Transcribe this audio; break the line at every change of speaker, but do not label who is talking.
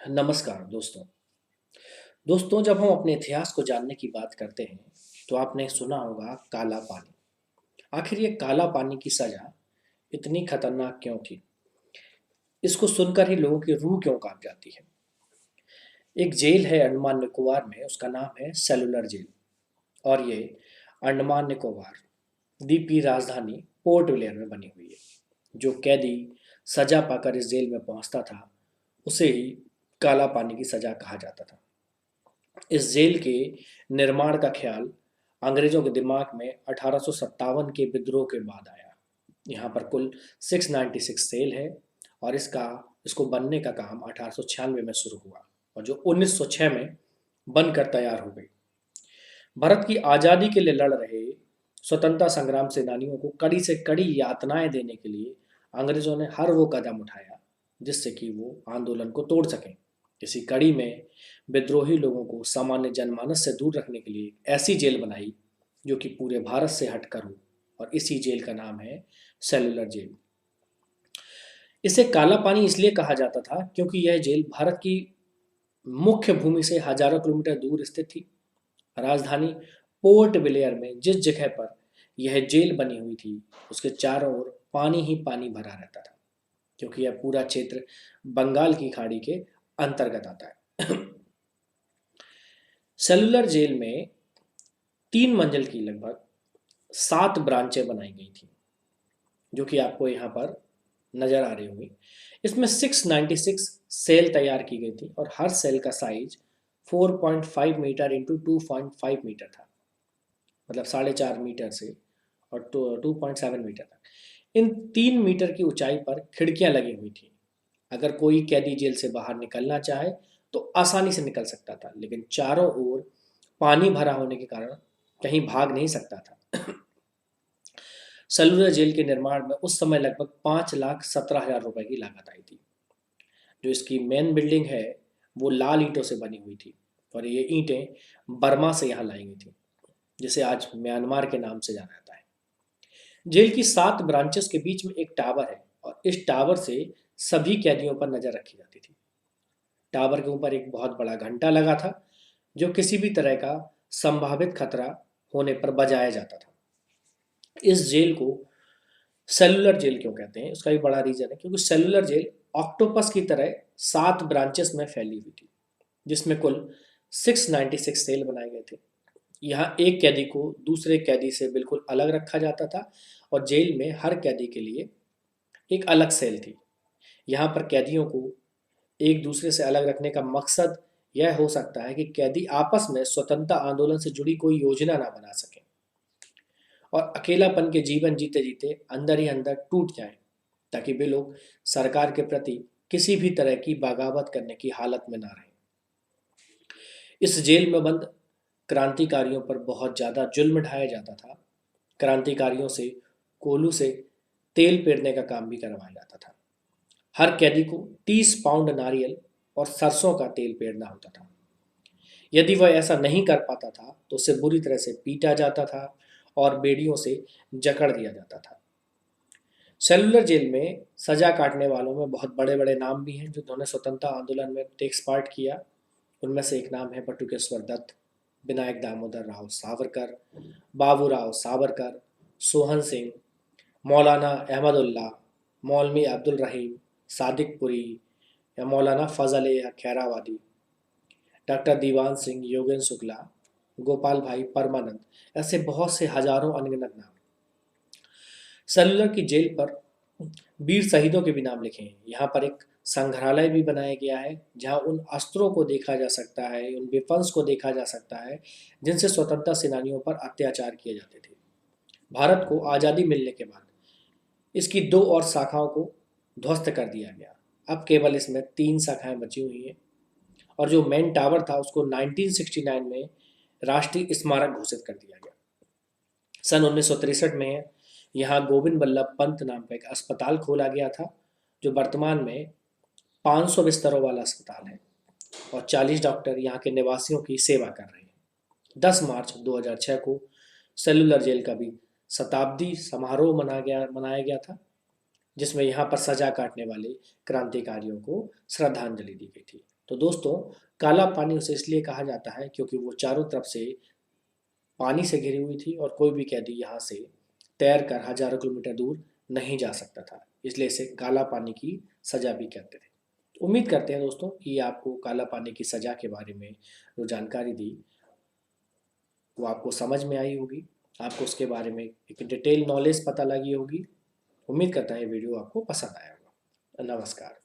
नमस्कार दोस्तों। दोस्तों, जब हम अपने इतिहास को जानने की बात करते हैं तो आपने सुना होगा काला पानी। आखिर ये काला पानी की सजा इतनी खतरनाक क्यों थी? इसको सुनकर ही लोगों की रूह क्यों कांप जाती है? एक जेल है अंडमान निकोबार में, उसका नाम है सेलुलर जेल। और ये अंडमान निकोबार द्वीप की राजधानी पोर्ट ब्लेयर में बनी हुई है। जो कैदी सजा पाकर इस जेल में पहुंचता था, उसे ही काला पानी की सजा कहा जाता था। इस जेल के निर्माण का ख्याल अंग्रेजों के दिमाग में 1857 के विद्रोह के बाद आया। यहाँ पर कुल 696 सेल है और इसको बनने का काम 1896 में शुरू हुआ और जो 1906 में बनकर तैयार हो गई। भारत की आज़ादी के लिए लड़ रहे स्वतंत्रता संग्राम सेनानियों को कड़ी से कड़ी यातनाएं देने के लिए अंग्रेजों ने हर वो कदम उठाया जिससे कि वो आंदोलन को तोड़ सकें। इसी कड़ी में विद्रोही लोगों को सामान्य जनमानस से दूर रखने के लिए ऐसी जेल बनाई जो कि पूरे भारत से हटकर हो, और इसी जेल का नाम है सेलुलर जेल। इसे काला पानी इसलिए कहा जाता था क्योंकि यह जेल भारत की मुख्य भूमि से हजारों किलोमीटर दूर स्थित थी। राजधानी पोर्ट ब्लेयर में जिस जगह पर यह जेल बनी हुई थी, उसके चारों ओर पानी ही पानी भरा रहता था, क्योंकि यह पूरा क्षेत्र बंगाल की खाड़ी के अंतर्गत आता है। सेलुलर जेल में 3 मंजिल की लगभग 7 ब्रांचें बनाई गई थी, जो कि आपको यहाँ पर नजर आ रही होंगी। इसमें 696 सेल तैयार की गई थी और हर सेल का साइज 4.5 मीटर इंटू 2.5 मीटर था, मतलब 4.5 मीटर से और 2.7 मीटर तक। इन 3 मीटर की ऊंचाई पर खिड़कियां लगी हुई थी। अगर कोई कैदी जेल से बाहर निकलना चाहे तो आसानी से निकल सकता था, लेकिन चारों ओर पानी भरा होने के कारण कहीं भाग नहीं सकता था। सेलुलर जेल के निर्माण में उस समय लगभग 5,17,000 रुपए की लागत आई थी। जो इसकी मेन बिल्डिंग है वो लाल ईंटों से बनी हुई थी और ये ईंटें बर्मा से यहाँ लाई गई थी, जिसे आज म्यांमार के नाम से जाना जाता है। जेल की 7 ब्रांचेस के बीच में एक टावर है और इस टावर से सभी कैदियों पर नजर रखी जाती थी। टावर के ऊपर एक बहुत बड़ा घंटा लगा था जो किसी भी तरह का संभावित खतरा होने पर बजाया जाता था। इस जेल को सेलुलर जेल क्यों कहते हैं, उसका भी बड़ा रीजन है, क्योंकि सेलुलर जेल ऑक्टोपस की तरह 7 ब्रांचेस में फैली हुई थी, जिसमें कुल 696 सेल बनाए गए थे। यहाँ एक कैदी को दूसरे कैदी से बिल्कुल अलग रखा जाता था और जेल में हर कैदी के लिए एक अलग सेल थी। यहाँ पर कैदियों को एक दूसरे से अलग रखने का मकसद यह हो सकता है कि कैदी आपस में स्वतंत्रता आंदोलन से जुड़ी कोई योजना ना बना सके और अकेलापन के जीवन जीते जीते अंदर ही अंदर टूट जाएं, ताकि वे लोग सरकार के प्रति किसी भी तरह की बगावत करने की हालत में ना रहें। इस जेल में बंद क्रांतिकारियों पर बहुत ज़्यादा जुल्म ढाया जाता था। क्रांतिकारियों से कोलू से तेल पेरने का काम भी करवाया जाता था। हर कैदी को 30 पाउंड नारियल और सरसों का तेल पेरना होता था। यदि वह ऐसा नहीं कर पाता था तो उसे बुरी तरह से पीटा जाता था और बेड़ियों से जकड़ दिया जाता था। सेलुलर जेल में सजा काटने वालों में बहुत बड़े बड़े नाम भी हैं जो उन्होंने स्वतंत्रता आंदोलन में टेक्स पार्ट किया। उनमें से एक नाम है बटुकेश्वर दत्त, विनायक दामोदर राव सावरकर, बाबूराव सावरकर, सोहन सिंह, मौलाना अहमदुल्ला, मौलवी अब्दुल रहीम, सादिक पुरी या मौलाना फजल या खैरावादी, डॉक्टर दीवान सिंह, योगेंद्र शुक्ला, गोपाल भाई परमानंद, ऐसे बहुत से हजारों अनगिनत नाम। सेलुलर की जेल पर वीर शहीदों के भी नाम लिखे हैं। यहाँ पर एक संग्रहालय भी बनाया गया है जहाँ उन अस्त्रों को देखा जा सकता है, उन वेपन्स को देखा जा सकता है जिनसे स्वतंत्रता सेनानियों पर अत्याचार किए जाते थे। भारत को आज़ादी मिलने के बाद इसकी 2 और शाखाओं को ध्वस्त कर दिया गया। अब केवल इसमें 3 शाखाएं बची हुई हैं और जो मेन टावर था उसको 1969 में राष्ट्रीय स्मारक घोषित कर दिया गया। सन 1963 में यहाँ गोविंद बल्लभ पंत नाम का एक अस्पताल खोला गया था, जो वर्तमान में 500 बिस्तरों वाला अस्पताल है और 40 डॉक्टर यहाँ के निवासियों की सेवा कर रहे हैं। 10 मार्च 2006 को सेलुलर जेल का भी शताब्दी समारोह मनाया गया था, जिसमें यहाँ पर सजा काटने वाले क्रांतिकारियों को श्रद्धांजलि दी गई थी। तो दोस्तों, काला पानी उसे इसलिए कहा जाता है क्योंकि वो चारों तरफ से पानी से घिरी हुई थी और कोई भी कैदी यहाँ से तैरकर हजारों किलोमीटर दूर नहीं जा सकता था, इसलिए इसे काला पानी की सजा भी कहते थे। उम्मीद करते हैं दोस्तों कि आपको काला पानी की सजा के बारे में जो जानकारी दी वो आपको समझ में आई होगी, आपको उसके बारे में एक डिटेल नॉलेज पता लगी होगी। उम्मीद करता है ये वीडियो आपको पसंद आया होगा। नमस्कार।